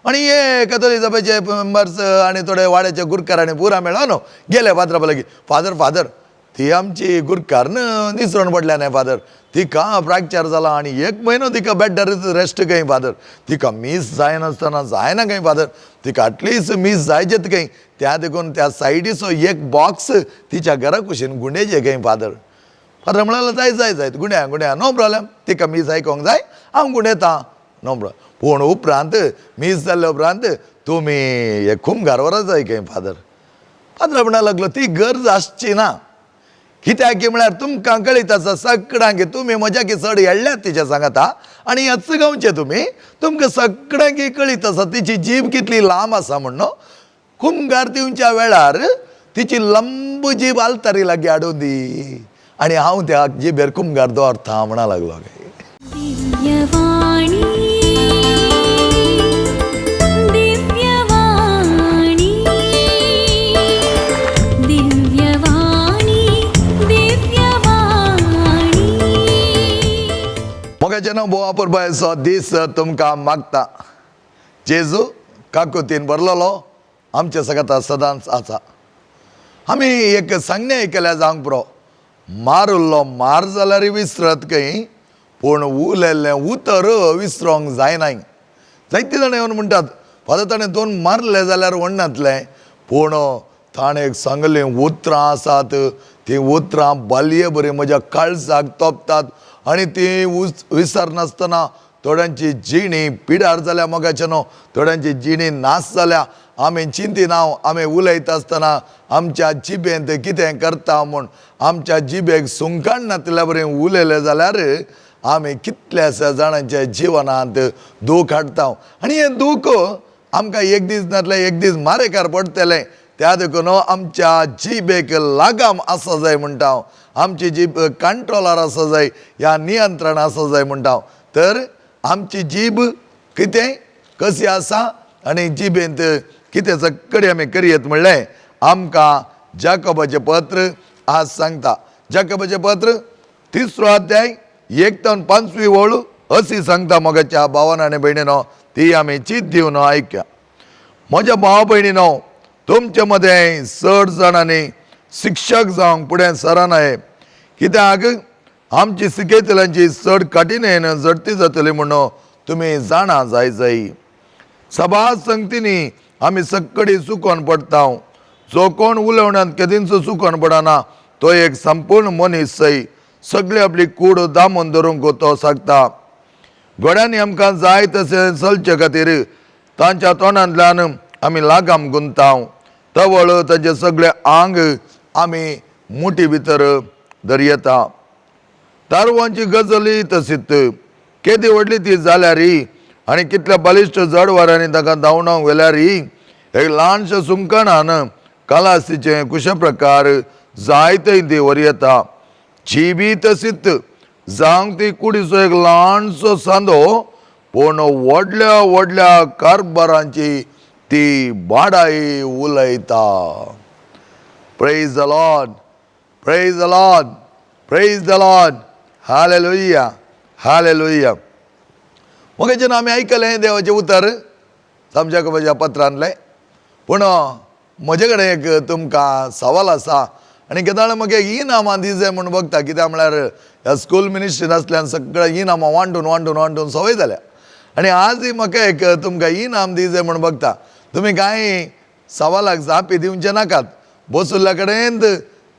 आणि हे कॅथोलिक सभेचे मेंबर्स आणि थोडे वाड्याचे गुरकार आणि पुरा मेळा न्हू गेले फादरा लागीं फादर ती आमची गुरकारन निसरण पडल्या नाही फादर, तिका फ्रॅक्चर जाला आणि 1 म्हयनो तिका बेड रेस्ट खंय फादर, तिका मिस जायनासतना जायना खंय फादर, तिका एटलिस्ट मिस जायचेत खंय, त्या देखून त्या सायडीचो एक बॉक्स तिच्या घरा कुशीन गुंडेचे खंय फादर. फादर म्हणाला जाय गुंड्या नो प्रॉब्लेम, तिका मिस आयकोंक जाय हांव गुंडेता नो प्रॉब्लेम. पूण उपरांत मिस जाल्ले उपरांत तुमी हे खूब घरवरा जाय खंय फादर. फादर म्हणूंक लागलो ती गरज आसची ना, कित्याक की म्हळ्यार तुमकां कळीत आसा सगळ्यांक तुमी म्हज्या की चड येडल्यात तिच्या सांगाता आनी हेच गांवचे तुमी, तुमकां सगळ्यांक कळीत आसा तिची जीब कितली लांब आसा म्हणून. कुंभार दिवच्या वेळार तिची लंब जीब आलतारी लागी हाडून दी आनी हांव त्या जिबेर कुंभार दवरता म्हणा लागलो. दिव्यवाणी मोगाचें नांव बोवा पुरबायचो दीस तुमकां मागता. जेजू काकुतीन बरलोलो आमच्या सगळ्यात सदांच आसा. आमी एक सांगणे आयकल्या जावंक पुरो, मार उरलो मार जाल्यार विसरत खंय, पूण उरलेलें उतर विसरोंक जायनाय. जायते जाण येवन म्हणटात फादर ताणें 2 मारले जाल्यार वण्णातलें, पूण ताणें सांगलें उतरां आसात, ती उतरां बालये बरी म्हज्या काळजाक तोपतात आनी ती विसरनासतना थोड्यांची जिणी पिडार जाल्या मोगाचें न्हू, थोड्यांची जिणी नाश जाल्या. आमी चिंतिनाव आमी उलयता आसतना आमच्या जिबेंत कितें करता म्हूण, आमच्या जिबेक सुंकाण नातल्या बरें उलयलें जाल्यार आमी कितल्याश्या जाणांच्या जिवनांत दूख हाडटा. आनी हें दूख आमकां एक दीस नातलें एक दीस मारेकार पडटलें. त्या देखून आमच्या जिबेक लागाम आसा जाय म्हणटा हांव, आमची जीब कंट्रोलार आसा जाय, ह्या नियंत्रण आसा जाय म्हणटा हांव. तर आमची जीब कितें कशी आसा आनी जिबेंत कितें सगळें आमी करयत म्हणलें आमकां जाकोबाचें पत्र आज सांगता. जाकोबाचें पत्र 3रो अध्याय 1 ते 5वी ओळ अशी सांगता मोगाच्या भावान आनी भयणीनो, ती आमी चीत दिवन आयकया. म्हज्या भावा भयणीनो, तुमचे मदें चड जाणांनी शिक्षक जावंक फुडें सरानाये, कित्याक आमची सिकयतल्यांची चड कठिणेन झडती जातली म्हणून तुमी जाणा जाय. सभा संगतींनी आमी सक्कडी चुकोन पडटा. जो कोण उलोवण्यांत केदींच चुकोन पडना तो एक संपूर्ण मनीस सई, सगळी आपली कूड दामून धरूंक तो सांगता. घोड्यांनी आमकां जाय तशें चलचे खातीर तांच्या तोंडांतल्यान आमी लागाम गुंता. तवळ तांचे सगळें आंग आमी मुठी भितर धरयता. तारवांची गजली तशीच केदी व्हडली ती जाल्यार आनी कितल्या बलिश्ट जड वाऱ्यांनी ताका धांवडावंक व्हेल्यार एक ल्हानशे सुमकणान कलासीचे कुशे प्रकार जायते ती वरयता. जीबी तशीच जावंक ती कुडीचो एक ल्हानसो सांदो, पूण व्हडल्या व्हडल्या कारबारांची ती बाडाई उलयता. Praise the Lord, praise the Lord, praise the Lord, hallelujah, hallelujah. मोगाचें आमी आयकलें देवाचें उतर जाकोबाच्या पत्रांतलें. पूण म्हजे कडेन एक तुमकां सवाल आसा आनी केदाळ म्हाका इनामां दी जाय म्हूण बघता. कित्याक म्हळ्यार ह्या स्कूल मिनिस्ट्रीन आसल्यान सगळ्या इनामां वांटून सवय जाल्या आनी आजय म्हाका एक तुमकां इनाम दी जाय म्हूण बघता. तुमी कांय सवालाक जापी दिवचे नाकात, बसुल्ल्या कडेन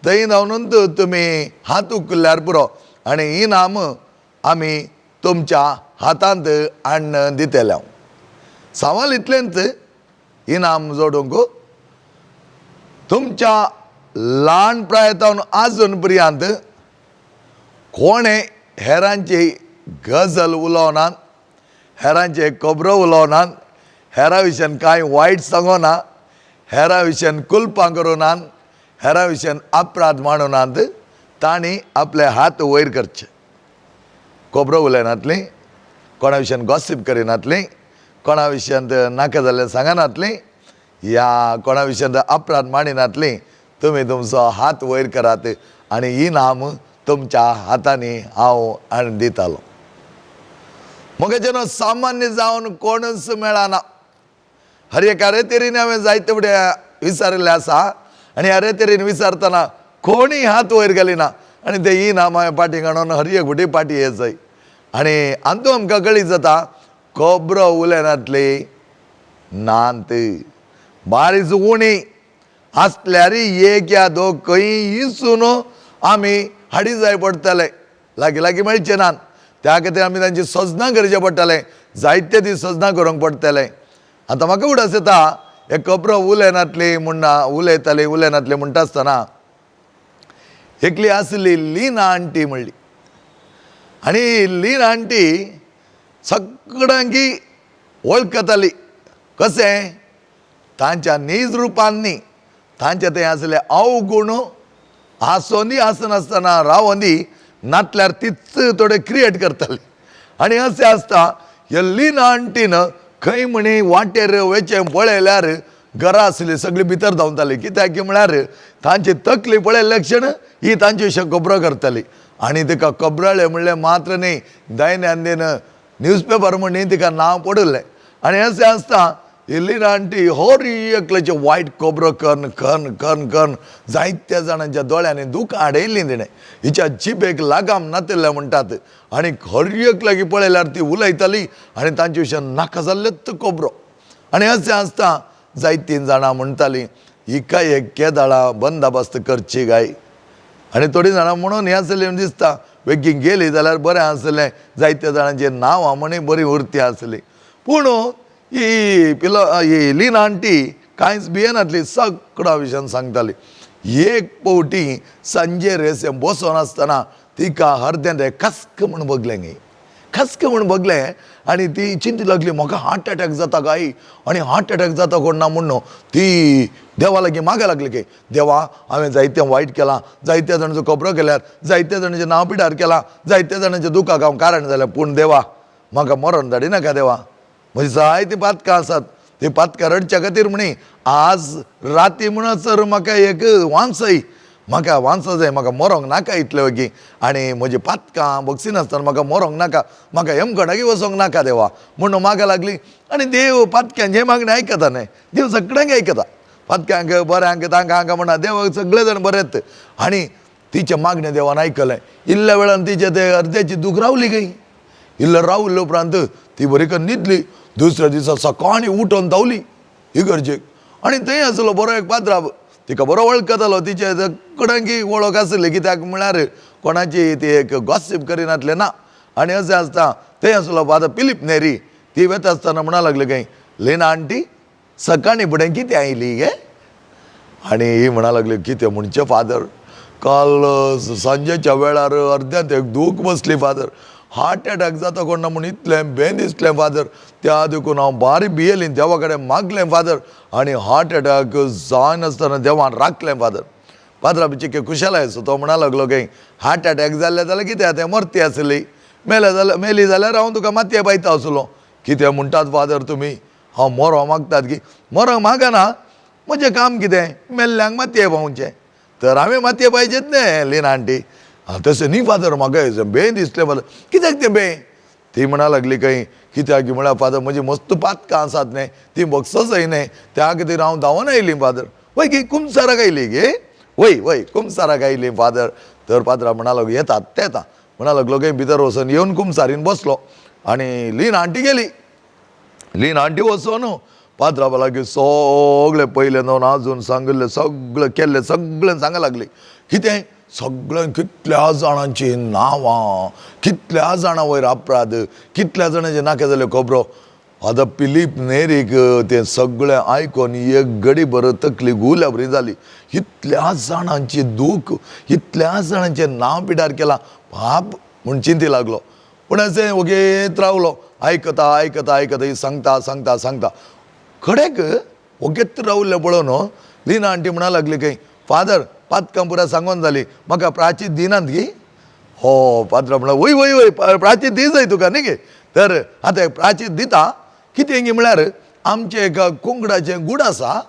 थंय रावनूच तुमी हात उखल्ल्यार पुरो आनी इनाम आमी तुमच्या हातांत हाडून दितले. सवाल इतलेंच इनाम जोडूंक, तुमच्या ल्हान प्रायतावन आजून पर्यंत कोणें हेरांची गजल उलोवनात, हेरांचे खबरो उलोवनात, हेरां विशयान कांय वायट सांगोना, हेरां विशयान कुल्पां करुनात, हेरां विशयान अपराध मांडूनात, तांणी आपले हात वयर करचे. खबरो उलयनातलीं, कोणा विशयान गॉसिप करिनातलीं, कोणा विशयान नाका जाल्लें सांगनातलीं, या कोणा विशयान अपराध मांडिनातलीं. तुमी तुमचो हात वयर करात आनी इनाम तुमच्या हातांनी हांव हाडून दितालो. मोगाचें सामान्य जावन कोणूच मेळना. हर एका रेतेरीने हांवें जायते फुडें विचारिल्लें आसा आनी ह्या रेतेरीन विचारतना कोणी हात वयर घालिना आनी ते ही ना मागीर पाटी काडून हर एक फुटी पाटी हे जाय आनी हातूंत आमकां कळीत जाता खोबरो उलयनातली नांत बारीच उणी आसल्यार एक या दोग खंय इसून आमी हाडी जाय पडटले लागीं लागीं मेळचे नात त्या खातीर आमी तांची सजनां करचें पडटलें जायते दीस सजनां करूंक पडटलें आतां म्हाका उडास येता हे खोबरो उलयनातली म्हणना उलयनातले म्हणटा आसतना एकली आसली लीना आंटी म्हणली आनी लीना आंटी सगळ्यांकी वळखताली कशें तांच्या नीज रुपांनी तांचे तें आसलें अवगुण आसोनी आसनासतना रावोनी नातल्यार तीच थोडे क्रिएट करताली आनी अशें आसता हे लीना आंटीन खंय म्हणी वाटेर वेचें पळयल्यार घरां आसलीं सगळीं भितर धांवतालीं कित्याक म्हळ्यार तांची तकली पळयल्ले क्षण ही तांचे विशय खबरो करताली आनी तिका खबराळें म्हणलें मात्र न्ही दैनंदीन न्यूजपेपर म्हणी तिका नांव पडलें आनी अशें आसता लीना आंटी हर एकल्याचे वायट खबरो करून करून करून करून जायत्या जाणांच्या दोळ्यांनी दूख आडयल्लीं तिणें हिच्या जिबेक लागाम नातिल्लें म्हणटात आनी हर एक लागीं पळयल्यार ती उलयताली आनी तांचे विशय नाका जाल्लेच खबरो आनी अशें आसता जायतीं जाणां म्हणटालीं हिका एक केदाळा बंदोबस्त करची गाय आनी थोडीं जाणां म्हणून हें आसलें दिसता बेगीन गेली जाल्यार बरें आसलें जायत्या जाणांची नांवां म्हणी बरीं उरतीं आसलीं पूण ही लीना आंटी कांयच भियेनातली सगळ्या विशयान सांगताली एक पावटी सांजेर अशें बसोन आसतना तिका अर्दें तें खस्क म्हूण बगलें गे खस्क म्हूण बगलें आनी ती चिंती लागली म्हाका हार्ट अटॅक जाता काय आनी हार्ट अटॅक जाता कोण ना म्हणून ती देवा लागीं मागं लागली की देवा हांवें जायतें वायट केलां जायत्या जाणांचो खबरो केल्यार जायत्या जाणांचें नांव पिड्यार केलां जायत्या जाणांच्या दुखाक हांव कारण जालें पूण देवा म्हाका मरण धाडिनाका देवा म्हजी जायतीं पातकां आसात ती पातकां रडच्या खातीर म्हणी आज राती म्हणसर म्हाका एक वांसय म्हाका वांसो जाय म्हाका मरोंक नाका इतले बेगीन आनी म्हजी पातकां बगसिनासतना म्हाका मरोंक नाका म्हाका हेमखंडागी वचोंक नाका देवा म्हणून म्हाका लागली आनी देव पातक्यांचे मागणी आयकता न्हय देव सगळ्यांक आयकता पातक्यांक बऱ्यांक तांकां हांकां म्हणा देव सगळे जाण बरेत आनी तिचे मागणें देवान आयकलें इल्ल्या वेळान तिचे ते अर्द्याची दूख रावली गई इल्लें रावले उपरांत ती बरी करून न्हिदली दुसऱ्या दिसा सकाळीं उठोन धांवली इगर्जेक आनी थंय आसलो बरो एक पात्रांव तिका बरो वळखतालो तिचे कडेंकी वळख आसली कित्याक म्हळ्यार कोणाची ती एक गॉसिप करिनातलें ना आनी अशें आसता थंय आसलो फादर फिलीप नेरी ती वेता आसतना म्हणा लागली खंय लीना आंटी सकाळीं फुडें कितें आयली गे आनी ही म्हणा लागली कितें म्हणचें फादर काल सांजेच्या वेळार अर्द्यांत एक दूख बसली फादर हार्ट अटॅक जाता कोण ना म्हूण इतलें बेन दिसलें फादर त्या देखून हांव बारी भियेली देवा कडेन मागलें फादर आनी हार्ट अटॅक जायनासतना देवान राखलें फादर फादरा बिची खुशालाय सो तो म्हणा लागलो खंय हार्ट अटॅक जाल्ले जाल्यार कितें तें मरती आसली मेली जाल्यार हांव तुका मातये पायता आसलो कितें म्हणटात फादर तुमी हांव मरो मागतात की मरोंक मागना म्हजें काम कितें मेल्ल्यांक मातये पावचें तर हांवें मातये पाहिजेत न्ही लीना आंटी तशें न्ही फादर म्हाका बेन दिसलें फादर कित्याक तें बे ती म्हणा लागली खंय कित्याक म्हळ्यार फादर म्हजी मस्त पातकां आसात न्ही ती बगसो जाय न्ही त्या खातीर हांव धांवन आयली फादर वय गे कुमसाराक आयली गे वय कुमसाराक आयली फादर तर फादरा म्हणा लागलो येतात ते येता म्हणा लागलो खंय भितर वचून येवन कुमसारीन बसलो आनी लीना आंटी गेली लीना आंटी वचून फादरा लागीं सगळें पयलें न्हू आजून सांगिल्लें सगळें केल्लें सगळें सांगा लागली कितें सगळ्यांक कितल्या जाणांची नांवां कितल्या जाणां वयर अपराध कितल्या जाणांचे नाके जाले खबरो फादर फिलीप नेरीक तें सगळें आयकोन एक घडी भर तकली गुल्या बरी जाली इतल्या जाणांची दूख इतल्या जाणांचें नांव पिड्यार केलां बाप म्हूण चिंती लागलो पूण अशें ओगेत रावलो आयकता आयकता आयकता ही सांगता खडेक ओगेत रावल्लें पळोवन लीना आंटी म्हणा लागली खंय फादर पातकां पुरा सांगून जाली म्हाका प्राचीत दिनात गी हो पात्र म्हणला वय प्राचीत दी जाय तुका न्ही गे तर आतां प्राचीत दिता कितें गे म्हळ्यार आमचें एका कोंकडाचें गूड आसा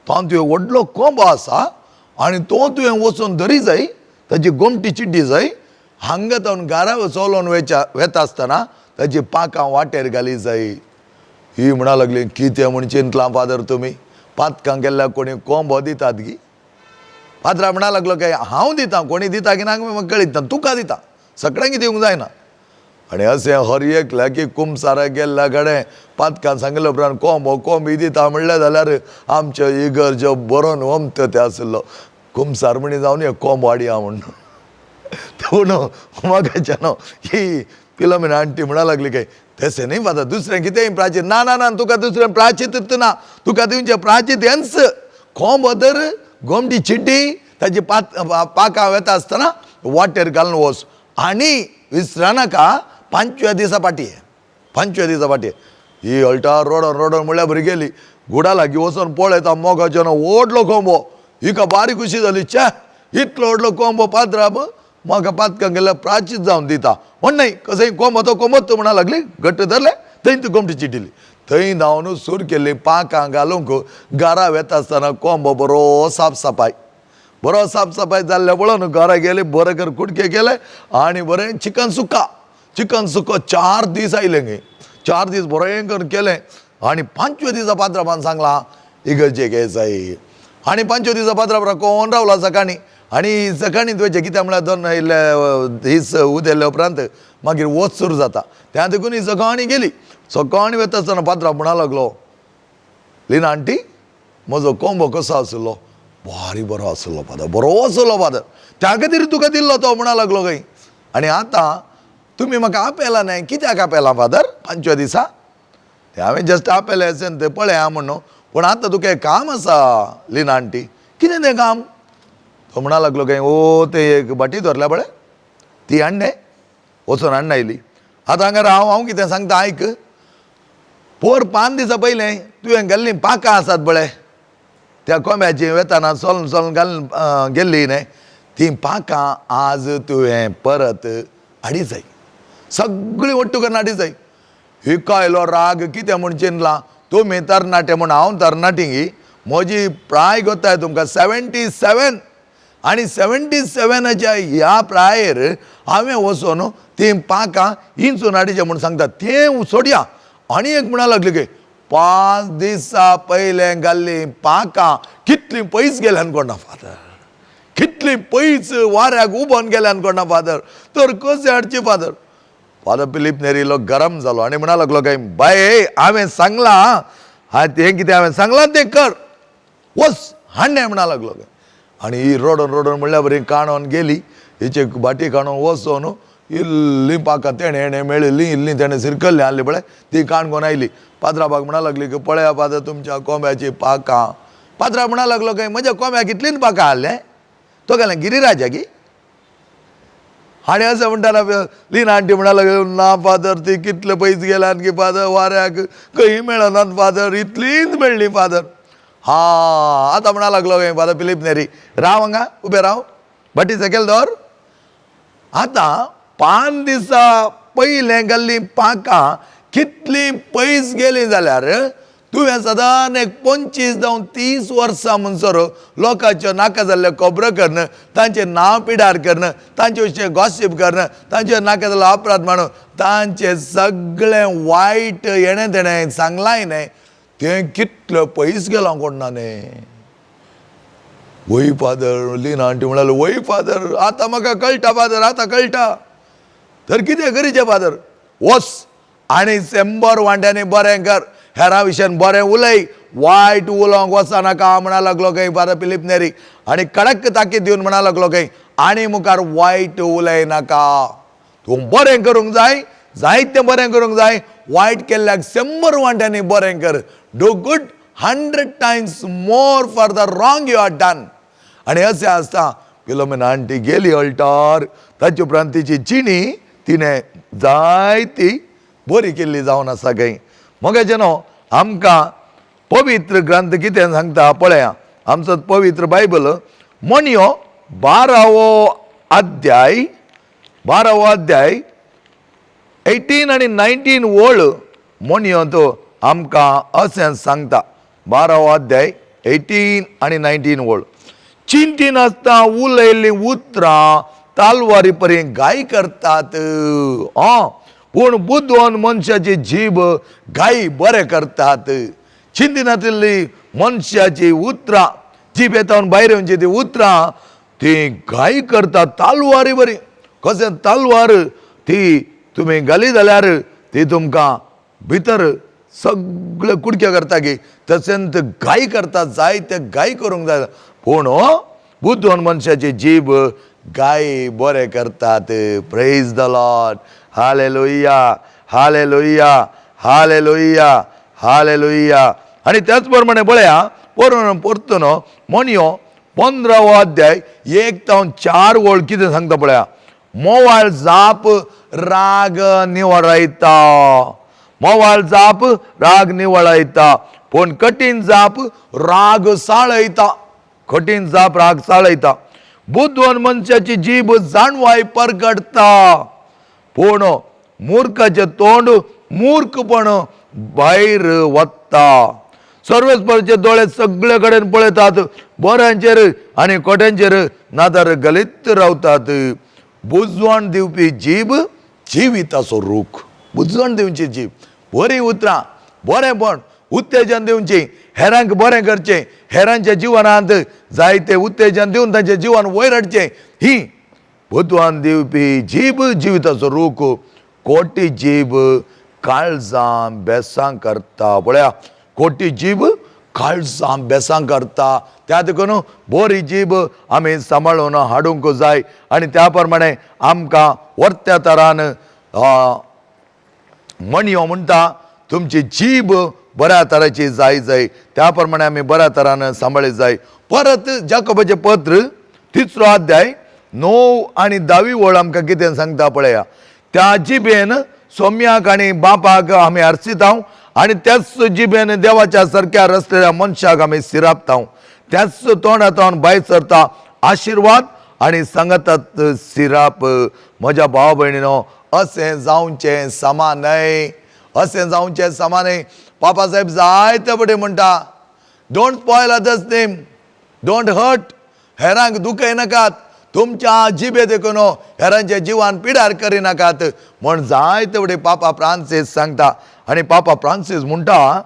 तो तुवें व्हडलो कोंबो आसा आनी तो तुवें वचून धरी जाय ताची गोमटी चिड्डी जाय हांगा तावन घरा चलोवन वेता आसतना ताची पाकां वाटेर घाली जाय ही म्हणा लागली कितें म्हण चिंतलां फादर तुमी पातकां गेल्ल्या कोणी कोंबो दितात गी. पाद्रा म्हणा लागलो काय हांव दितां कोणी दिता की ना म्हाका कळीत ना तुका दिता सगळ्यांक दिवंक जायना. आनी अशें हर एकल्या की कुमसारा गेल्ल्या कडेन पातकां सांगले उपरांत कोंबी दिता म्हणलें जाल्यार आमच्या इगर्ज बरोन वमत ते आसलो कुमसार म्हणी जावन हे कोंबो हाडया म्हण. पूण म्हाका न्हू ही फिलोमिना आंटी म्हणा लागली काय तशें न्ही फादर दुसरें कितेंय प्राचीत ना ना ना तुका दुसरें प्राचीत ना तुका दिवचें प्राचीत हेंच कोंबो तर गोमटी चिड्डी ताची पाकां वेता आसतना वाटेर घालून वच आनी विसरा नाका 5व्या दिसा पाटी ही अल्टा रोडोन म्हळ्यार बरी गेली गुडा लागीं वचोन पळयता मोगाचो व्हडलो कोंबो हिका बारीक कशी जाली च्या इतलो व्हडलो कोंबो पात्राब म्हाका पातकां गेल्यार प्राचीत जावन दिता म्हण न्हय कसंय कोंबो तो कोंबोच म्हणा लागली घट्ट धरले थंय ती गोमटी चिड्डिली थंय धांवन सूर केल्ली पाकां घालूंक घरा वेता आसतना कोंबो बरो साफसफाई जाल्ले पळोवन घरा गेले बरें कर कुडके केले आनी बरें चिकन सुक्को 4 दीस आयले गे 4 दीस बरें कर केलें आनी 5व्या दिसा पात्राबान सांगलां इगर्जेक येसाय आनी 5व्या दिसा पात्राब कोण रावला सकाळीं आनी सकाळीं तुवें कितें म्हळ्यार 2 दीस उदेल्ले उपरांत मागीर वच सुरू जाता त्या देखून ही सकाळीं गेली सकाळीं वता आसतना पात्राब म्हणा लागलो लिना आंटी म्हजो कोंबो कसो आसलो भारी बरो आसलो फादर त्या खातीर तुका दिल्लो तो म्हणा लागलो खंय आनी आतां तुमी म्हाका आपयला न्हय कित्याक आपयलां फादर 5व्या दिसा ते हांवें जस्ट आपयलें अशें तें पळया म्हणून पूण आतां तुका एक काम आसा लिना आंटी कितें तें काम तो म्हणा लागलो खंय ओ ते एक बाटी धरल्या पळय ती हाडणे वचून हाडून आयली आतां हांगार हांव कितें सांगता आयक पोर 5 दिसा पयलें तुवें गेल्लीं पाकां आसात पळय त्या कोंब्याची वेताना सोलून घालून गेल्ली न्हय ती पाकां आज तुवें परत हाडी जाय सगळीं वट्टू करून हाडी जाय हिका आयलो राग कितें म्हूण चिंतलां तुमी तरणाटे म्हूण हांव तरणाटी गी म्हजी प्राय कोत्ताय तुमकां 77 आनी 77च्या ह्या प्रायेर हांवें वचोन ती पाकां इंचून हाडीचें म्हूण सांगता तें सोडया आनी एक म्हणा लागली की 5 दिसा पयलें घाल्ली पाकां कितलीं पयस गेल्यान कोणा फादर कितलीं पयस वाऱ्याक उबोन गेल्यान कोणा फादर तर कशें हाडची फादर फिलीप नेरिलो गरम जालो आनी म्हणा लागलो काय बाय हांवें सांगलां हें कितें हांवें सांगलां तें कर वच हाडणें म्हणा लागलो काय आनी ही रोडोन म्हणल्यार बरी काणोन गेली हिचे बाटी काणून वचोन इल्लीं पाकां तेणें मेळिल्लीं इल्लीं तेणें सिरकल्लीं हाडलीं पळय ती काणकोन आयली पात्राबाक म्हणा लागली की पळया फादर तुमच्या कोंब्याची पाकां पात्रा म्हणा लागलो काय म्हज्या कोंब्याक इतलींच पाकां हाडलें तो गेलें गिरिराजा गी आनी अशें म्हणटाना लिना आंटी म्हणा लागली ना फादर ती कितले पयस गेल्यान की फादर वाऱ्याक खंय मेळनात फादर इतलींच मेळ्ळी फादर आतां म्हणा लागलो खंय फादर फिलीप नेरी राव हांगा उबे राव बाटी सकयल दवर आतां 5 दिसा पयलें घाल्लीं पाकां कितलीं पयस गेलीं जाल्यार तुवें सदां एक 25 जावं 30 वर्सां म्हणसर लोकांच्यो नाका जाल्ल्यो खबरो करण तांचें नांव पिड्यार करण तांचे विशीं गॉसिप करण तांचेर नाका जाल्लो अपराध म्हणून तांचें सगळें वायट येणें तेणें सांगलां न्हय तें कितलें पयस गेलां कोण ना न्हय वय फादर लिना आंटी म्हणाली वय फादर आतां म्हाका कळटा फादर आतां कळटा तर कितें करीचें फादर वच आनी 100 वांट्यांनी बरें कर हेरां विशयान बरें उलय वायट उलोवंक वचनाका म्हणा लागलो खंय फादर फिलीप नेरी आनी कडक ताकीद दिवन म्हणा लागलो खंय आनी मुखार वायट उलय नाका तूं बरें करूंक जाय जायतें बरें करूंक जाय वायट केल्ल्याक 100 वांट्यांनी बरें कर do good 100 times more for the wrong you are done आनी अशें आसता फिलोमिना आंटी गेली अल्टार ताचे उपरांत तिची चिणी तिणें जायती बरी केल्ली जावन आसा खंय मोगाचें न्हू आमकां पवित्र ग्रंथ कितें सांगता पळया आमचो पवित्र बायबल मोणयो 12वो अध्याय 18 आनी 19 वळ मोणयो तो आमकां अशें सांगता 12वो अध्याय 18 आनी 19 वळ चिंती नासता उलयल्लीं उतरां तालवारी पर्यंत गाय करतात पूण बुद्धवान मनशाची जीभ घाई बरे करतात. चिंतनातली मनशाची उतरां जीभ येता भायर येवची ती उतरां ती घाई करतात. तालवारी बरी कशें तालवार ती तुमी घाली जाल्यार ती तुमकां भितर सगळे कुडके करता गे तशें घाई करता. जाय ते घाई करूंक जाय. पूण बुद्धवान मनशाची जीभ घाई बरे करतात. Praise the Lord. Hallelujah hallelujah hallelujah hallelujah. आणि त्याच प्रमाणे पळया परतून म्हणयो 15वो अध्याय 1 ते 4 वळ कितें सांगता पळया. मोवाळ जाप राग निवळायता. मोवाळ जाप राग निवळायता पूण कठीण जाप राग साळयता. कठीण जाप राग साळयता. बुद्धवान मनशाची जीभ जाणवाय परगडता पूण मूर्खाचे तोंड मूर्खपण भायर वता. सर्वेस्पराचे दोळे सगळे कडेन पळयतात. बऱ्यांचेर आनी कोट्यांचेर नादार घालीत रावतात. बुजवण दिवपी जीभ जिविताचो रूख. बुजवण दिवची जीभ बरी उतरां बरेंपण उत्तेजन दिवची हेरांक बरें करचें. हेरांच्या जिवनांत जायते उत्तेजन दिवन तांचें जिवन वयर हाडचें ही बुजवण दिवपी जीभ जिविताचो रूख. खोटी जीभ काळजां बेसां करता. पळया खोटी जीभ काळजां बेसां करता. त्या देखून बरी जीभ आमी सांबाळून हाडूंक जाय. आनी त्या प्रमाणे आमकां वर्त्या तरान म्हणयो म्हणटा तुमची जीभ बऱ्या तराची जाय. त्या प्रमाणे आमी बऱ्या तरान सांबाळी जाय. परत जाकोबाचें पत्र 3रो अध्याय 9 आनी 10 वळ आमकां कितें सांगता पळया. त्या जिबेन सोम्याक आनी बापाक आमी आर्सिता आनी त्याच जिबेन देवाच्या सारक्या रचलेल्या मनशाक आमी सिरापता. त्याच तोंडांतल्यान भायर सरता आशिर्वाद आनी सांगतात सिराप. म्हज्या भाव भयणीनो अशें जावचें समा न्हय. अशें जावचें समा न्हय. पापा साहेब जायते बडे म्हणटा don't spoil others name, don't hurt. हेरांक दुखय नाकात. तुमच्या जिबे देखून हेरांच्या जिवान पिडार करिनाकात म्हण जायते बडे पापा फ्रांसीस सांगता. आनी पापा फ्रांसीस म्हणटा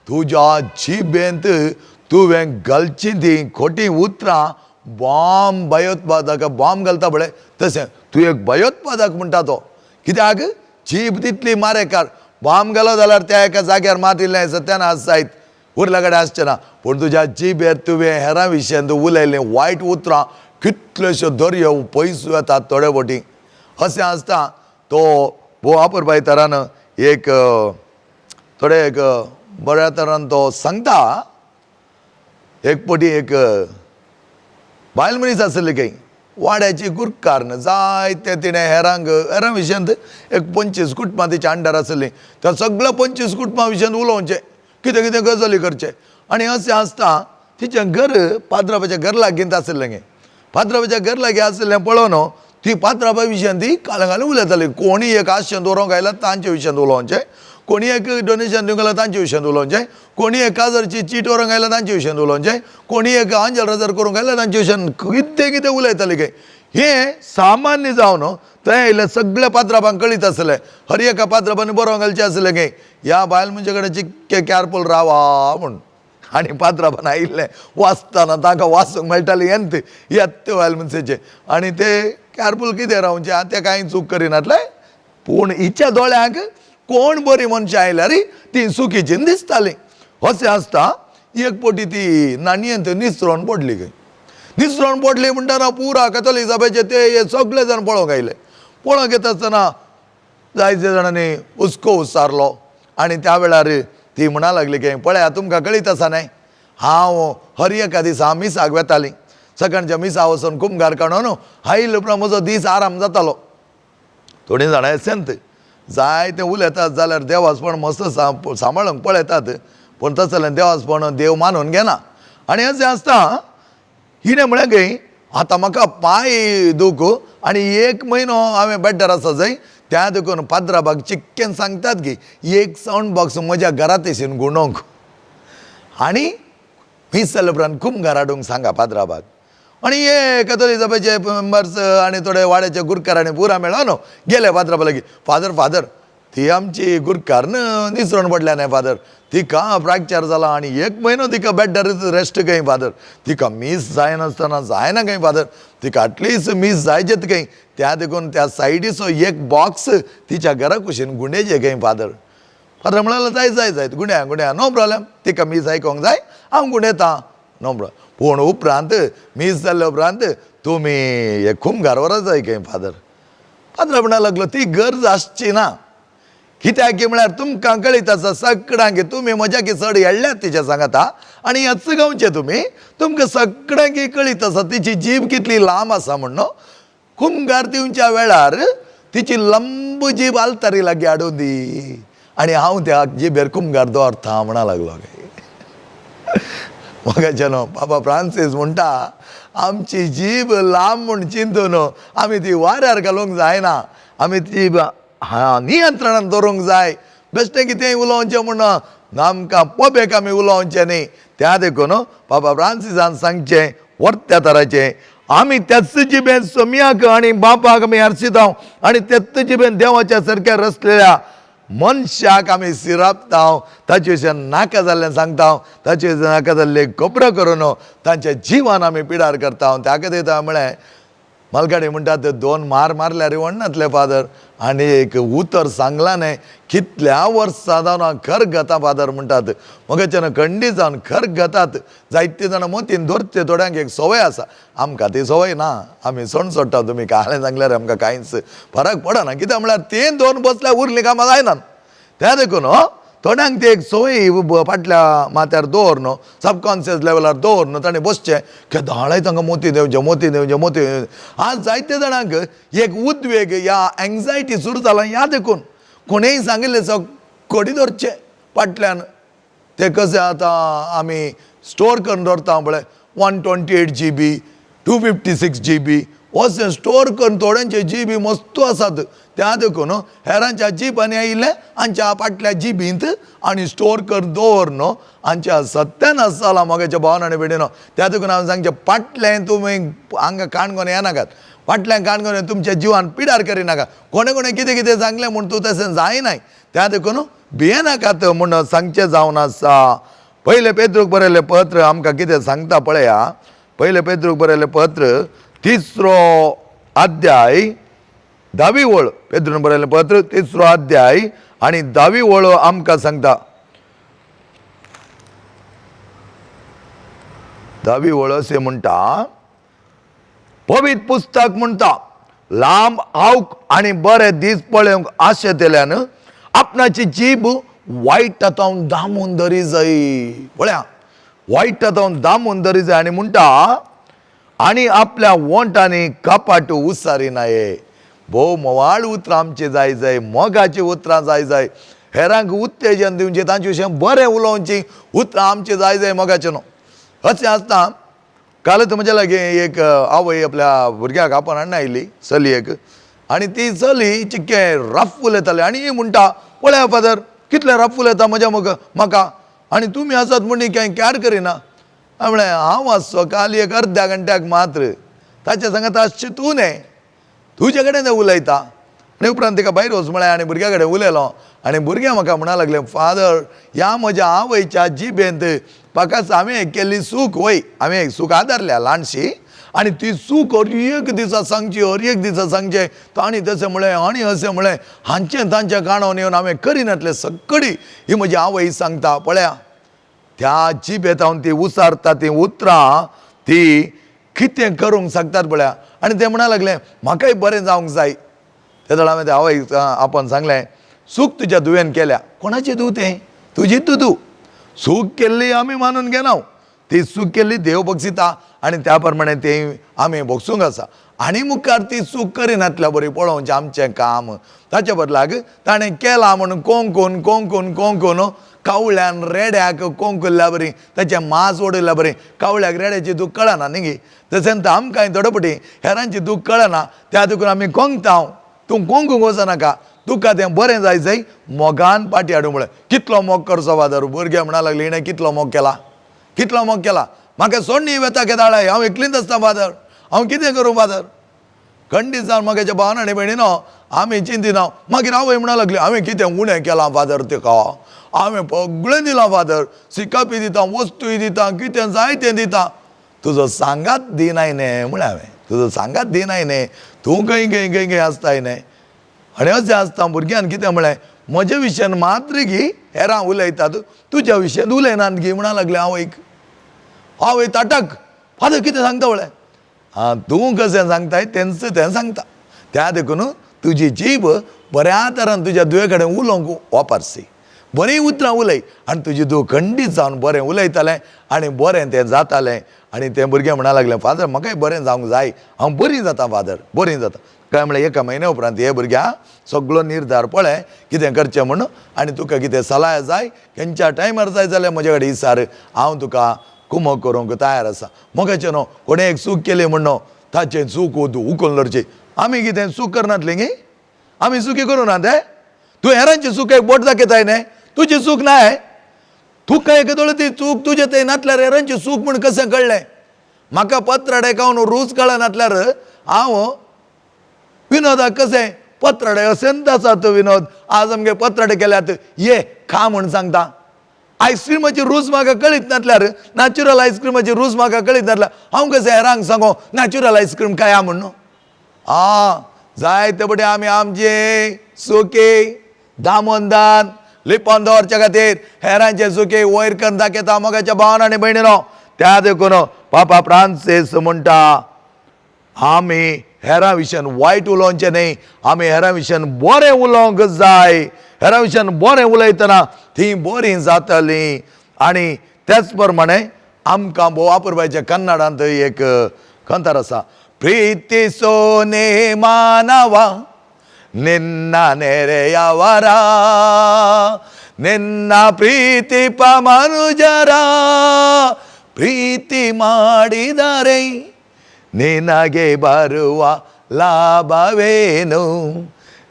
तुज्या जिबेंत तुवें घालची ती खोटी उतरां बॉम्ब भयोत्पादक बॉम्ब घालता पळय तशें तूं एक भयोत्पादक म्हणटा तो. कित्याक जीब तितली मारेकार. बॉम्ब घालो जाल्यार त्या एका जाग्यार मारिल्लें सत्यानाश जायत उरल्या कडेन आसचें ना. पूण तुज्या जिबेर तुवें हेरां विशयान उलयलें वायट उतरां कितल्योश्यो दर्यो पयसू येतात थोडे फावटी. अशें आसता. तो वापरपाय तरान एक थोडे एक बऱ्या तरान तो सांगता. एक फावटी एक बायल मनीस आसली खंय वाड्याची गुरकारन जायते तिणें हेरां विशयांत एक 25 कुटुंबां तिच्या अंडर आसलीं. त्या सगळ्या 25 कुटुंबां विशयांत उलोवचें कितें कितें गजाली करचें. आनी अशें आसता तिचें घर पात्रांवाच्या घर लागीं आसलें गे. पात्रांवाच्या घर लागीं आसलें पळोवन ती पात्रांवा विशयान ती कालंगाली उलयताली. कोणी एक आशें दवरोंक आयला तांचे विशयान उलोवचें. कोणी एक डोनेशन दिवंक आयला तांचे विशयान उलोवचें. कोणी एक काजरची चीट व्हरोंक आयला तांचे विशयान उलोवचें. कोणी एक आंजल रजर करूंक आयला तांचे विशयान कितें कितें उलयताली गे. हें सामान्य जावन थंय आयिल्ल्या सगळ्या पात्रांवांक कळीत आसलें. हर एका पात्रांवांनी बरोवंक घालचें आसलें गे ह्या बायल म्हणजे कडेन चिक्के कॅरफूल रावा म्हूण. आनी पात्रांवान आयिल्ले वाचतना तांकां वाचूंक मेळटाली येत्ते बायल मनशेचे. आनी ते कॅरफूल कितें रावचें ते कांय चूक करिनातले. पूण हिच्या दोळ्यांक कोण बरी मनशां आयल्यार ती चुकीची दिसताली. अशें आसता. एक फावटी ती नाणयेंत निसरोन पडली खंय. निसरोन पडली म्हणटाना पुरा कॅथोलीक सभेचे ते सगळे जाण पळोवंक आयले. पळोवंक येता आसतना जायते जाणांनी हुस्को उस्सारलो. आनी त्या वेळार ती म्हणा लागली की पळया तुमकां कळीत आसा न्हय हांव हर एका दिसा मिसाक वेतालीं. सकाळच्या मिसा वचून कुमगार काडून आयिल्लो उपरांत म्हजो दीस आराम जातालो. थोडीं जाणां सेंत जाय तें उलयतात जाल्यार देवाचपण मस्त सांबाळूंक पळयतात. पूण तशें जाल्यार देवाचपण देव मानून घेना. आनी अशें आसता. हिणें म्हळें गे आतां म्हाका पांय दूख आनी 1 म्हयनो हांवें बेड्डार आसा जाय. त्या देखून पात्रांवाक चिक्केन सांगतात की एक सावंड बॉक्स म्हज्या घरांत येशीन गुणोवंक आनी मिसल उपरांत कुमगार हाडूंक सांगा पात्रांवाक. आनी हे कॅथोलीक सभेचे मेंबर्स आनी थोडे वाड्याचे गुरकारांनी पुरा मेळोन गेले पात्रांवा लागीं फादर ती आमची गुरकारनं निसरण पडल्या नाही फादर. तिका फ्रॅक्चर जाला आणि 1 म्हयनो तिका बेड रेस्ट काही फादर. तिका मिस जायनासतना जायना काही फादर. तिका एटलिस्ट मिस जायचेत काही. त्या देखून त्या सायडीचो एक बॉक्स तिच्या घरा कुशीन गुंडेचे काही फादर. फादर म्हणाला जाय गुंड्या नो प्रॉब्लेम. तिका मिस आयकोंक जाय हांव गुंडेता नो प्रॉब्लेम. पूण उपरांत मिस जाल्ले उपरांत तुमी हे खूब घरवराच जाय काही फादर. फादर म्हणा लागलो ती गरज आसची ना. कित्याक की म्हळ्यार तुमकां कळीत आसा सगळ्यांक तुमी म्हज्या की चड येडल्यात तिच्या सांगाता आनी हेच गांवचे तुमी. तुमकां सगळ्यांक कळीत आसा तिची जीब कितली लांब आसा म्हणून. कुंभार दिवच्या वेळार तिची लंब जीब आलतारी लागी हाडून दी आनी हांव त्या जिबेर कुंभार दवरता म्हणा लागलो. मगाच्या न्हू बाबा फ्रांसीस म्हणटा आमची जीब लांब म्हूण चिंतून आमी ती वाऱ्यार घालूंक जायना. आमी ती नियंत्रणान दवरूंक जाय. बेश्टें कितेंय उलोवचें म्हणून आमकां पबेक आमी उलोवचें न्ही. त्या देखून बाबा फ्रांसिसान सांगचें वर्त्या तराचें आमी त्याच जिबेन सोमयाक आनी बापाक आमी आर्शितांव आनी त्याच जिबेन देवाच्या सारक्या रचलेल्या मनशाक आमी सिरापता. ताचे विशयी नाका जाल्लें सांगता. ताचे विशयी नाका जाल्ले खबरो करून तांच्या जिवान आमी पिडार करता. त्या खातीर म्हळें मलगाडी म्हणटात 2 मार मारल्यार वण्णातले फादर. आनी एक उतर सांगला न्हय कितल्या वर्सां जावन खर घाता फादर म्हणटात. मगाच्यान खंडी जावन खर घातात. जायते जाण मोतीन धरचे थोड्यांक एक संवय आसा. आमकां ती संवय ना. आमी सण सोडटा. तुमी काळें सांगल्यार आमकां कांयच फरक पडना. कित्याक म्हळ्यार 3 2 बसल्यार उरलीं कामां जायनात. त्या देखून थोड्यांक ती एक संवय फाटल्या माथ्यार दवर न्हू सबकॉन्शियस लेवलार दवर न्हू. ताणें बसचें केदाळाय तांकां मोती देंवचें. आज जायते जाणांक एक उद्वेग या एंग्जायटी सुरू जाला. ह्या देखून कोणेय सांगिल्लें कडी धरचें फाटल्यान. ते कशें आतां आमी स्टोर करून दवरता पळय 128 GB 256 GB अशें स्टोर करून थोड्यांचे GB मस्तू आसात. त्या देखून हेरांच्या जिबांनी आयिल्ले हांच्या फाटल्या जिबींत आनी स्टोर करून दवर न्हू हांच्या सत्यानाश जाला मोगाच्या भावनांनी बेडीन. त्या देखून हांव सांगचें फाटलें तुमी हांगा काणकोण येनाकात. फाटल्यान काणकोण तुमच्या जिवान पिडार करिनाका. कोणे कितें कितें सांगलें म्हूण तूं तशें जायनाय. त्या देखून भियेनाकात म्हूण सांगचें जावन आसा. पयले पेद्रूक बरयलें पत्र आमकां कितें सांगता पळया. पयले पेद्रूक बरयलें पत्र 3रो अध्याय 10वी वळ. पेद्रून बरयलें पत्र 3रो अध्याय आनी 10वी वळ आमकां सांगता. 10वी वळ अशें म्हणटा पवित्र पुस्तक म्हणटा लांब आवक आनी बरे दीस पळोवंक आशेतेल्यान आपणाची जीब वायटांत दामून धरी जाय. पळया वायटांत दामून धरी जाय आनी म्हणटा आनी आपल्या वोंटांनी कपाट उसारिनाये. भोव मोवाळ उतरां आमची जाय मोगाची उतरां जाय. हेरांक उत्तेजन दिवचें तांचे विशयी बरें उलोवचीं उतरां आमची जाय मोगाचें न्हू. अशें आसता. कालच म्हज्या लागीं एक आवय आपल्या भुरग्याक आपोवन हाडून आयली चलयेक आनी ती चली चिक्कें रफ उलयताली आनी म्हणटा पळया फादर कितलें रफ उलयता म्हाका आनी तुमी आसात म्हण कांय कॅर करिना. म्हळें हांव आसचो काल एक अर्द्या घंट्याक मात्र. ताच्या सांगात आसचें तूं न्हय तुजे कडेन उलयता. आनी उपरांत तिका भायर वच म्हळें आनी भुरग्या कडेन उलयलो आनी भुरगें म्हाका म्हणा लागलें फादर ह्या म्हज्या आवयच्या जिबेंत फकत हांवें एक केल्ली सूख वय हांवें एक सूख आदारल्या ल्हानशी आनी ती सूख हर एक दिसा सांगचें. तांणी तशें म्हळें आनी अशें म्हळें हांचें तांचें काणोवन येवन हांवें करिनातलें सगळी ही म्हजी आवय सांगता. पळया त्या जिबेंत हांव ती उसारता ती उतरां ती कितें करूंक सांगतात पळया. आनी ते म्हणा लागलें म्हाकाय बरें जावंक जाय. तेदळ हांवें त्या आवय आपोवन सांगलें सूख तुज्या धुवेन केल्या. कोणाचें धूव तें तुजी तूं सूख केल्ली आमी मानून घेना. ती सूख केल्ली देव बक्षिता आनी त्या प्रमाणे ती आमी भोगसूंक आसा. आनी मुखार ती सूख करिनातल्या बरी पळोवचें आमचें काम. ताच्या बदलाक ताणें केलां म्हणून कोंकून कावळ्यान रेड्याक कोंकल्ल्या बरी ताचें मांस ओडयल्या बरी. कावळ्याक रेड्याची दूख कळना न्ही. तशें आमकांय थोडेपटी हेरांची दूख कळना. त्या देखून आमी कोंकता. तूं कोंकूंक वचनाका. तुका तें बरें जाय मोगान पाटी हाडूं म्हळें. कितलो मोग करचो फादर. भुरगें म्हणा लागली हिणें कितलो मोग केला म्हाका सोडणी वेता केदाळाय हांव एकलींच आसता फादर हांव कितें करूं फादर. खंडीत जावन म्हाज्या भावान आनी भयणीनो आमी चिंतिना मागीर आवय म्हणूंक लागली हांवें कितें उणें केलां फादर तेका, हांवें सगळें दिलां फादर, सिकापी दिता, वस्तूय दिता, कितें जाय तें दिता, तुजो सांगात दिनाय न्ही म्हळें हांवें, तुजो सांगात दिनाय न्ही, तूं खंय खंय खंय खंय आसताय न्ही. आनी अशें आसता भुरग्यान कितें म्हळें म्हज्या विशयान मात्र गी हेरां उलयतात, तुज्या विशयान उलयनात गी म्हणूंक लागलें आवयक. आवय ताटक फादर कितें सांगता वळें, तूं कशें सांगताय तेंच तें सांगता, त्या देखून तुजी जीब बऱ्या तरान तुज्या दुये कडेन उलोवंक वापरसी, बरीं उतरां उलय आनी तुजी दूं खंडीत जावन बरें उलयतालें आनी बरें तें जातालें. आनी तें भुरगें म्हणूंक लागलें फादर म्हाकाय बरें जावंक जाय, हांव बरी जाता फादर, बरी जाता. काय म्हळें एका म्हयन्या उपरांत हे भुरग्या सगळो निर्धार पळय कितें करचें म्हणून, आनी तुका कितें सलाह जाय खंयच्या टायमार जाय जाल्यार म्हजे कडेन विचार, हांव तुका कुमक करूंक तयार आसा. मोगाचें न्हू कोणें एक चूक केली म्हणून ताचें चूक उखलून धरचें, आमी कितें चूक करनातलीं गे, आमी चुकी करूं ना ते. तूं हेरांची चूक एक बोट दाखयताय न्ही, तुजी चूक नाय, तुका एक ती चूक तुजे थंय नातल्यार हेरांची चूक म्हूण कशें कळ्ळें. म्हाका पत्राडे खावन रूच कळनातल्यार हांव विनोदाक कशें पत्राडे असेंत आसात विनोद, आज आमगे पत्राडे केल्यात ये खा म्हूण सांगता. आयस्क्रीमाची रूच म्हाका कळीत नातल्यार, नॅचरल आयस्क्रीमाची रूच म्हाका कळीत नातल्यार हांव कशें हेरांक सांगो नॅचरल आयस्क्रीम खाया म्हणून. जायते बटे आमी आमचे सुके दामोंदान लिपोवन दवरचे खातीर हेरांचे सुके वयर करून दाखयता. मोगाच्या भावान आनी भयणीनो त्या देखून पापा फ्रांसीस म्हणटा आमी हेरां विशयान वायट उलोवचें न्ही, आमी हेरां विशयान बरें उलोवंक जाय. हेरां विशयान बरें उलयतना तीं बरीं जातलीं. आनी तेच प्रमाणे आमकां वापरपाचें कन्नडांत एक कंतार आसा, ಪ್ರೀತಿಸೋನೆ ಮಾನವ ನಿನ್ನ ನೆರೆಯವರ ನಿನ್ನ ಪ್ರೀತಿಪ ಮನುಜರ ಪ್ರೀತಿ ಮಾಡಿದರೆ ನಿನಗೆ ಬರುವ ಲಾಭವೇನು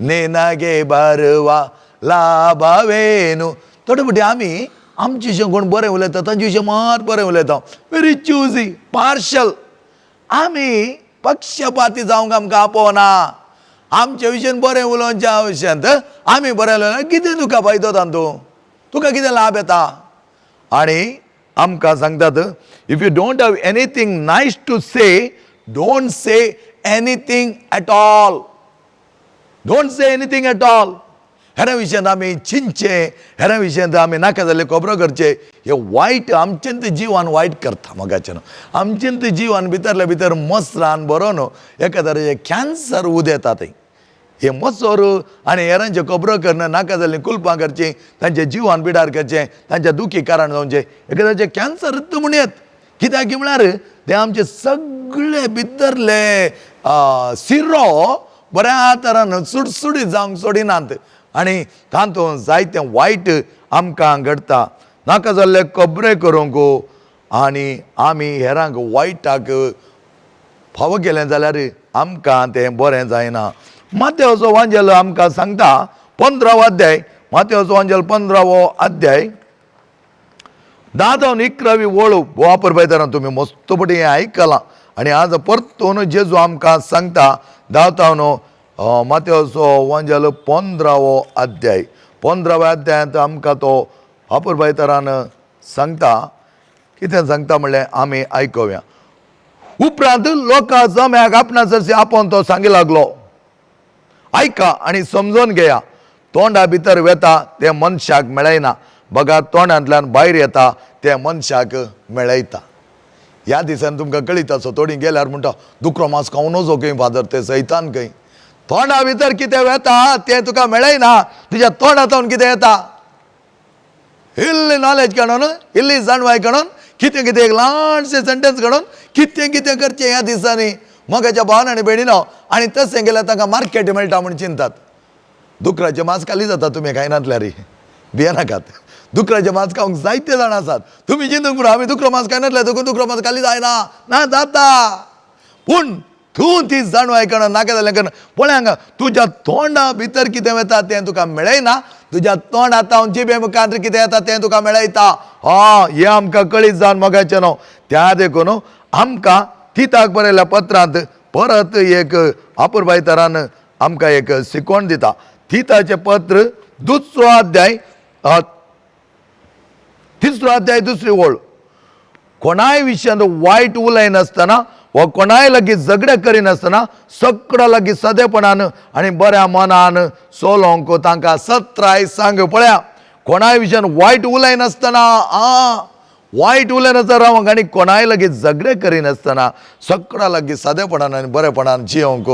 ನಿನಗೆ ಬರುವ ಲಾಭವೇನು. थोडे बटी आमी आमचे विशय कोण बरें उलयता तांचे विशय मात बरें उलयता, व्हेरी चुजी पार्शल. आमी पक्षपाती जावंक आमकां आपोवना. आमच्या विशयान बरें उलोवच्या विशयांत आमी बरें उलयल्यार कितें तुका फायदो तातूंत, तुका कितें लाभ येता. आनी आमकां सांगतात if you don't have anything nice to say don't say anything at all, don't say anything at all. हेरां विशयांत आमी चिंतचे, हेरां विशयांत आमी नाका जाल्ले खबरो करचे, हे वायट आमचेंत जिवान वायट करता. मोगाचें न्हू आमचेंत जिवान भितरल्या भितर मसरान बरो न्हू एका तरेचे कॅन्सर उदेता थंय. हे मसोर आनी हेरांचे खबरो करून नाका जाल्लीं कुलपां करचीं, तांचे जिवान पिडार करचें, तांच्या दुखी कारण जावचें, एका तरेचे कॅन्सर म्हूण येत. कित्याक म्हळ्यार ते आमचे सगळे भितरले सिरो बऱ्या तरान सुटसुटीत जावंक सोडिनात. आनी तातूंत जायतें वायट आमकां घडटा. नाका जाल्ले खबरे करूंक आनी आमी हेरांक वायटाक फावो केलें जाल्यार आमकां तें बरें जायना. मातेवचो वांजेल आमकां सांगता 15वो अध्याय, मातेवचो वांजेल 15वो अध्याय 10-11 वळ वापरपायतना तुमी मस्तपटी हें आयकलां. आनी आज परतून जेजू आमकां सांगता 10 मातेवचो वांजेल 15वो अध्याय 15व्या अध्यायांत आमकां तो वापरपायतरान सांगता. कितें सांगता म्हणलें आमी आयकुया. उपरांत लोकां जम्याक आपणास आपोवन तो सांगी लागलो, आयका आनी समजून घेया, तोंडा भितर वेता तें मनशाक मेळयना, बघा तोंडांतल्यान भायर येता तें मनशाक मेळयता. ह्या दिसांनी तुमकां कळीत आसो थोडीं गेल्यार म्हणटा दुकरो मांस खावं नजो खंय फादर, तें सैतान खंय. तोंडा भितर कितें वेता तें तुका मेळयना, तुज्या तोंडांतल्यान कितें येता. इल्ली नॉलेज काडून, इल्ली जाणवाय काडून, कितें कितें एक ल्हानशें सेंटेन्स काडून कितें कितें करचें ह्या दिसांनी मोगाच्या भावान आनी भयणीनो. आनी तशें गेल्यार तांकां मार्केट मेळटा म्हूण चिंतात. दुकराचें मांस खाली जाता तुमी खायनातल्यार भिये नाकात. दुकराचें मांस खावंक जायते जाण आसात. तुमी चिंतूंक म्हणून आमी दुकरो मांस खायनातले देखून दुकरो मांस खाली जायना, ना जाता. पूण तूं ती जाणवाय करण नाका जालें करण पळय हांगा तुज्या तोंडा भितर कितें वता तें तुका मेळयना, तुज्या तोंडांत जिबे मुखार कितें येता तें तुका मेळयता. हें आमकां कळीत जावन मोगाचें न्हू. त्या देखून आमकां तिताक बरयल्या पत्रांत परत एक आपुरबाई तरान आमकां एक शिकवण दिता. तिताचें पत्र दुसरो अध्याय 2री ओळ. कोणाय विशयान वायट उलयनासतना वा कोणाय लागीं झगडे करिनासतना सगळ्या लागीं सदेपणान आनी बऱ्या मनान सोलोंक तांकां सत्राय सांग. पळया, कोणाय विशयान वायट उलयनासतना वायट उलयनासतना रावंक आनी कोणाय लागीं झगडे करिनासतना सगळ्या लागीं सदेपणान आनी बरेपणान जियोंक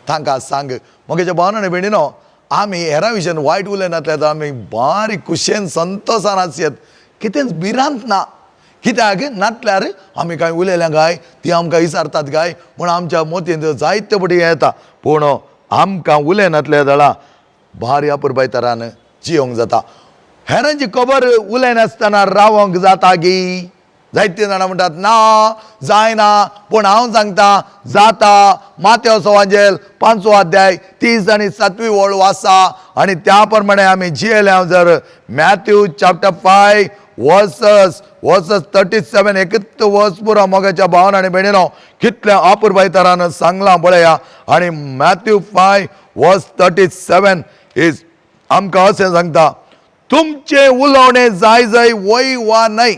तांकां सांग. म्हज्या भावना आनी भयणीनो, आमी हेरां विशयान वायट उलयनातले तर आमी बारीक खुशेन संतोशान आसयत, कितेंच भिरांत ना. कित्याक नातल्यार आमी कांय उलयल्या काय ती आमकां विचारतात काय म्हूण आमच्या मोतीन जायते पटी येता. पूण आमकां उलयनातले जाल्यार भारी आपुरबाय तरान जियोंक जाता. हेरांची खबर उलयनासतना रावंक जाता गी. जायते जाणां म्हणटात ना जायना, पूण हांव सांगता जाता. मातेव सवांजेल 5 अध्याय 30 आनी 7वी ओळ वाचा आनी त्या प्रमाणे आमी जियेल्या. जर मॅथ्यू चॅप्टर 5 वर्सेस 37 एकच वर्स पुरो मोगाच्या भावान आनी भयणीनो कितल्या आपुरबाय तरान सांगलां पळया. आनी मॅथ्यू 5 वर्स 37 इज आमकां अशें सांगता, तुमचे उलोवणें जाय जाय वय वा न्हय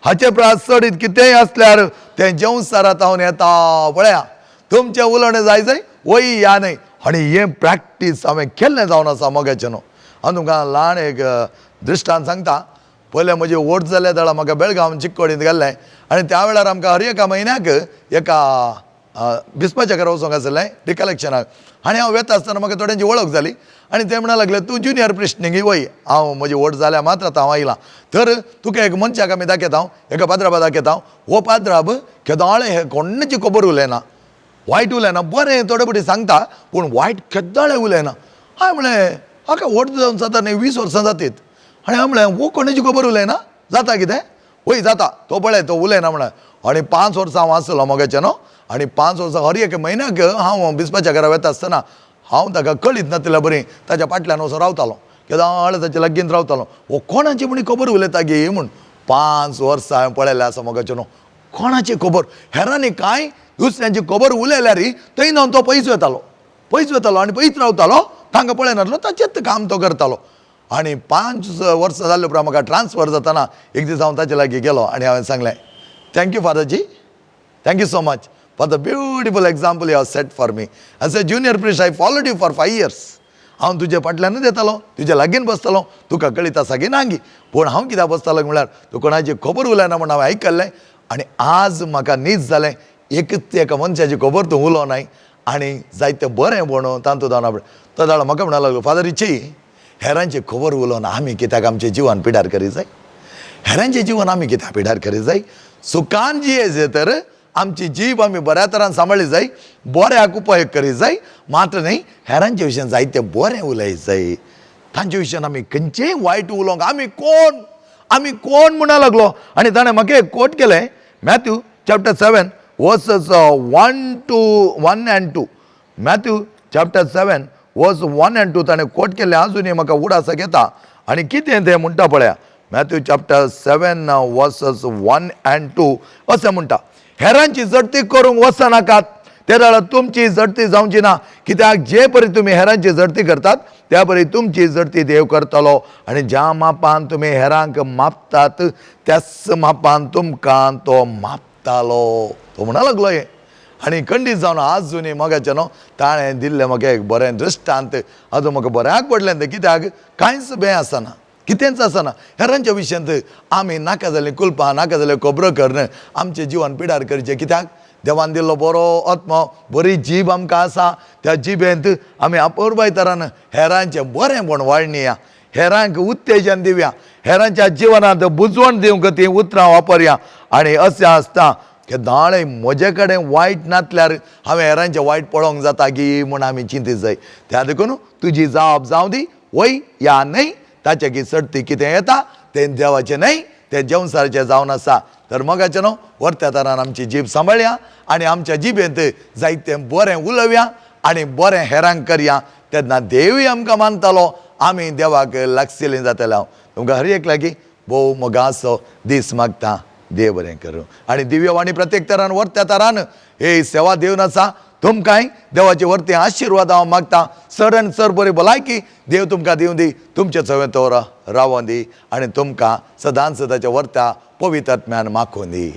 हाचे प्रासडीत कितेंय आसल्यार तें जेवसारात हांव येता. पळया, तुमचें उलोवणें जाय जाय वय या न्हय. आनी हें प्रॅक्टीस हांवें केल्लें जावन आसा मोगाचें न्हू. हांव तुमकां ल्हान एक दृश्टांत सांगता. पयलें म्हजें वोट जाल्या दाळा म्हाका बेळगांव चिक्कोडींत गेल्लें आनी त्या वेळार आमकां हर एका म्हयन्याक एका बिस्पाच्या घरा वचोंक आसलें रिकलेक्शनाक. आनी हांव वेता आसतना म्हाका थोड्यांची वळख जाली आनी ते म्हणूंक लागले तूं ज्युनियर प्रिस्टिंग वय. हांव म्हजें वोट जाल्या मात्र हांव आयलां. तर तुका एक मनशाक आमी दाखयता, एका पाद्राबा दाखयता. हो पाद्राब केदाळे हे कोणाची खबर उलयना, वायट उलयना, बरें थोडे पटी सांगता पूण वायट केदाळे उलयना. हांवें म्हणलें हाका वोट जावन जाता न्ही 20 वर्सां जातीत. आनी हांवें म्हणलें वो कोणाची खबर उलयना, जाता कितें? वय जाता तो पळय तो उलयना म्हणून. आनी 5 वर्सां हांव आसलो मोगाचें न्हू. आनी 5 वर्सां हर एक म्हयन्याक हांव बिस्पाच्या घरा वेता आसतना हांव ताका कळीत नासलें बरें ताच्या फाटल्यान वचून रावतालो, केदाळ ताच्या लागीं रावतालो. वो कोणाची म्हणी खबर उलयता गे म्हूण. 5 वर्सां हांवें पळयलें आसा मोगाचें न्हू. कोणाची खबर? हेरांनी कांय दुसऱ्यांची खबर उलयल्यार थंय न्हू तो पयस वतालो आनी पयस रावतालो. तांकां पळयनासलो, ताचेंच काम तो करतालो. आनी 5 वर्सां जाले उपरांत म्हाका ट्रान्सफर जाताना एक दीस हांव ताचे लागीं गेलो आनी हांवें सांगलें, थँक्यू फादरजी, thank you so much for the beautiful example you have set for me. As a junior priest, I followed you for 5 years. हांव तुजे फाटल्यानूच येतालो, तुजे लागीं बसतालो, तुका कळीत आसा की नांगी. पूण हांव कित्याक बसतालो म्हळ्यार तूं कोणाची खबर उलयना म्हूण हांवें आयकल्लें. आनी आज म्हाका न्हीद जालें, एकच एका मनशाची खबर तूं उलोवनाय आनी जायतें बरें म्हणून तांतू जावना. तो दाडो म्हाका म्हणूंक लागलो, फादर इची हेरांची खबर उलोवन आमी कित्याक आमचें जिवन पिड्यार करीत जाय? हेरांचें जिवन आमी कित्याक पिड्यार करीत जाय? सुखान जियेचे तर आमची जीब आमी बऱ्या तरान सांबाळली जाय, बऱ्याक उपयोग करीत जाय. मात्र न्ही हेरांचे विशयान जायते बरें उलयत जाय. तांचे विशयान आमी खंयचेय वायट उलोवंक आमी कोण म्हणूंक लागलो. आनी ताणें म्हाका एक कोट केलें, Matthew chapter 7 versus 1 and 2. Matthew chapter 7 वर्स 1 and 2 ताणें कोट केलें. आजुनूय म्हाका उडासक येता. आनी कितें तें म्हणटा पळया. मॅथ्यू चॅप्टर 7 वर्सेस 1 and 2 अशें म्हणटा, हेरांची जडती करूंक वचनाकात, ते जाल्यार तुमची जडती जावची ना. कित्याक जे परी तुमी हेरांची जडती करतात त्या परी तुमची जडती देव करतलो. आनी ज्या मापान तुमी हेरांक मापतात त्याच मापान तुमकां तो मापतालो. तो म्हणूंक लागलो हे. आनी खंडीत जावन आजुनी मोगाचें न्हू ताणें दिल्लें म्हाका एक बरें दृश्टांत आजून म्हाका बऱ्याक पडलें तें. कित्याक कांयच बें आसना, कितेंच आसना. हेरांच्या विशयांत आमी नाका जालें कुलपां, नाका जालें खबरो करून आमचें जिवन पिड्यार करचें. कित्याक देवान दिल्लो बरो आत्मो, बरी जीब आमकां आसा. त्या जिबेंत आमी आपुरबाय तरान हेरांचें बरेंपण वाडनिया, हेरांक उत्तेजन दिवया, हेरांच्या जिवनांत बुजवण दिवंक तीं उतरां वापरया. आनी अशें आसता की दाळे म्हजे कडेन वायट नासल्यार हांवें हेरांचें वायट पळोवंक जाता गी म्हूण आमी चिंतीत जाय. त्या देखून तुजी जाप जावं दी वय या न्हय, ताचे की सडती कितें येता तें देवाचें न्हय, तें जेवसारचें जावन आसा. तर मोगाचें न्हू व्हरत्या तरान आमची जीब सांबाळया आनी आमच्या जिबेंत जायतें बरें उलोवया आनी बरें हेरांक करया. तेन्ना देवूय आमकां मानतलो, आमी देवाक लागशिल्लीं जातले. हांव तुमकां हर एक लागीं भोव मोगाचो दीस मागता. देव बरें करूं. आणि दिव्यवाणी प्रत्येक तरान वर्त्या तरान हे सेवा दिवन आसा. तुमकांय देवाचे वर्ते आशिर्वाद हांव मागता. सर बरी भलायकी देव तुमकां दिवं दी, तुमच्या चवें तो रावों दी आनी तुमकां सदांच सदांच्या वर्त्या पवित्र आत्म्यान माखून दी.